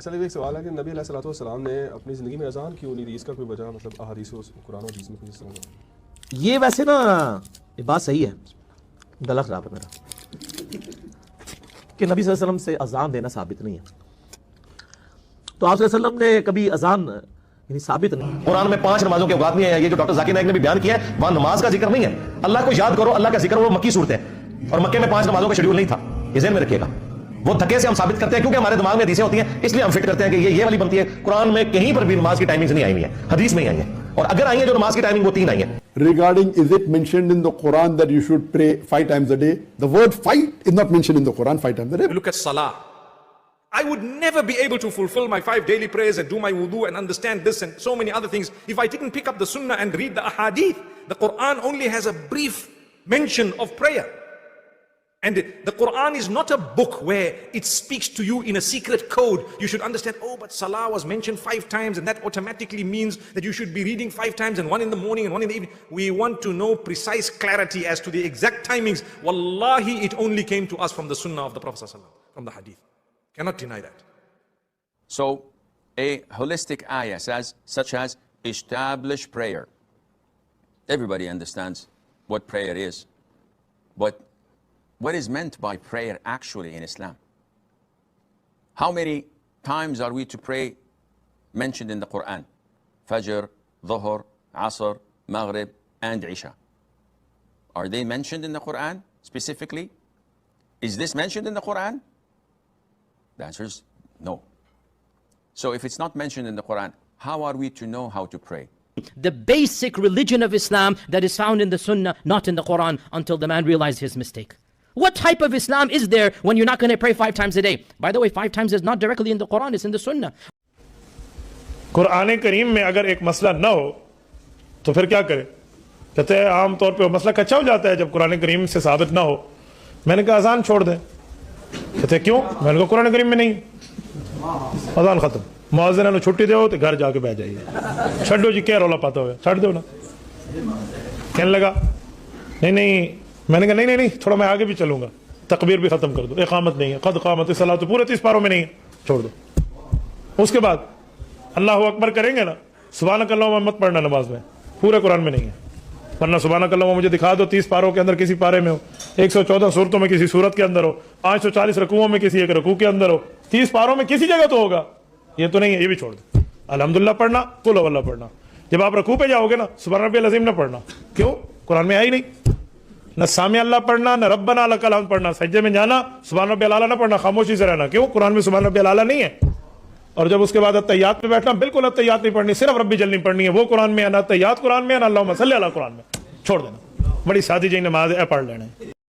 اصل میں ایک سوال ہے کہ نبی علیہ الصلوۃ والسلام نے اپنی زندگی میں اذان کیوں نہیں دی؟ اس کا کوئی وجہ مطلب احادیث قرآن و حدیث میں کچھ سمجھ؟ یہ ویسے نا یہ بات صحیح ہے، گلا خراب ہے میرا، کہ نبی صلی اللہ علیہ وسلم سے اذان دینا ثابت نہیں ہے. تو آپ صلی اللہ علیہ وسلم نے کبھی اذان یعنی ثابت نہیں. قرآن میں 5 نمازوں کے اوقات نہیں ہے. یہ جو ڈاکٹر ذاکر نائک نے بھی بیان کیا ہے وہاں نماز کا ذکر نہیں ہے. اللہ کو یاد کرو، اللہ کا ذکر، وہ مکی صورت ہے اور مکے میں 5 نمازوں کا شیڈول نہیں تھا. یہ ذہن میں رکھیے گا. وہ دھکے سے ہم ثابت کرتے ہیں کیونکہ ہمارے دماغ میں حدیثیں ہوتی ہیں، اس لیے ہم فٹ کرتے ہیں کہ یہ والی بنتی ہے. قرآن میں کہیں پر بھی نماز کی ٹائمنگز نہیں آئی ہوئی ہیں، حدیث میں ہی آئی ہیں، اور اگر آئی ہیں جو نماز کی ٹائمنگ وہ 3 آئی ہیں. Regarding, is it mentioned in the Quran that you should pray 5 times a day? The word 5 is not mentioned in the Quran 5 times a day. Look at Salah. I would never be able to fulfill my 5 daily prayers and do my wudu and understand this and so many other things if I didn't pick up the Sunnah and read the Ahadith. The Quran only has a brief mention of prayer. And the Quran is not a book where it speaks to you in a secret code. You should understand, oh, but Salah was mentioned 5 times and that automatically means that you should be reading 5 times and 1 in the morning and 1 in the evening. We want to know precise clarity as to the exact timings. Wallahi, it only came to us from the Sunnah of the Prophet ﷺ, from the Hadith. Cannot deny that. So a holistic ayah says, such as establish prayer. Everybody understands what prayer is. But what is meant by prayer actually in Islam? How many times are we to pray mentioned in the Quran? Fajr, Dhuhr, Asr, Maghrib, and Isha. Are they mentioned in the Quran specifically? Is this mentioned in the Quran? The answer is no. So if it's not mentioned in the Quran, how are we to know how to pray? The basic religion of Islam that is found in the Sunnah, not in the Quran, until the man realized his mistake. What type of Islam is there when you're not going to pray 5 times a day? By the way, 5 times is not directly in the Quran, it's in the Sunnah. قرآن کریم میں اگر ایک مسئلہ نہ ہو تو پھر کیا کرے؟ کہتے ہیں عام طور پہ وہ مسئلہ کچا ہو جاتا ہے جب قرآن کریم سے ثابت نہ ہو. میں نے کہا اذان چھوڑ دیں. کہتے ہیں کیوں؟ میں نے کہا قرآن کریم میں نہیں. اذان ختم. مؤذن نے چھٹی دے ہو تو گھر جا کے بیٹھ جائیے. چھڈو جی کیا رولا پاتا ہوا چھڈ دو نا. کہنے لگا نہیں. میں نے کہا نہیں تھوڑا میں آگے بھی چلوں گا. تکبیر بھی ختم کر دو. اقامت نہیں ہے. قد قامت الصلاۃ تو پورے 30 پاروں میں نہیں ہے. چھوڑ دو. اس کے بعد اللہ اکبر کریں گے نا، سبحانک اللہم مت پڑھنا نماز میں، پورے قرآن میں نہیں ہے. ورنہ سبحانک اللہم مجھے دکھا دو 30 پاروں کے اندر کسی پارے میں ہو، 114 صورتوں میں کسی صورت کے اندر ہو، 540 رکوعوں میں کسی ایک رکوع کے اندر ہو، 30 پاروں میں کسی جگہ تو ہوگا. یہ تو نہیں ہے، یہ بھی چھوڑ دو. الحمدللہ پڑھنا، قل هو اللہ پڑھنا. جب آپ رکوع پہ جاؤ گے نا سبحان ربی العظیم نہ پڑھنا. کیوں؟ قرآن میں آئی نہیں. نہ سامع اللہ پڑھنا، نہ ربنا لک الحمد پڑھنا. سجدے میں جانا سبحان ربی الاعلیٰ نہ پڑھنا، خاموشی سے رہنا. کیوں؟ قرآن میں سبحان ربی الاعلیٰ نہیں ہے. اور جب اس کے بعد التحیات پہ بیٹھنا، بالکل التحیات نہیں پڑھنی، صرف ربی جل نہیں پڑھنی ہے. وہ قرآن میں ہے، نہ التحیات قرآن میں ہے، نہ اللہم صلی اللہ قرآن میں. چھوڑ دینا. بڑی سادی جی نماز ہے، پڑھ لینا ہے.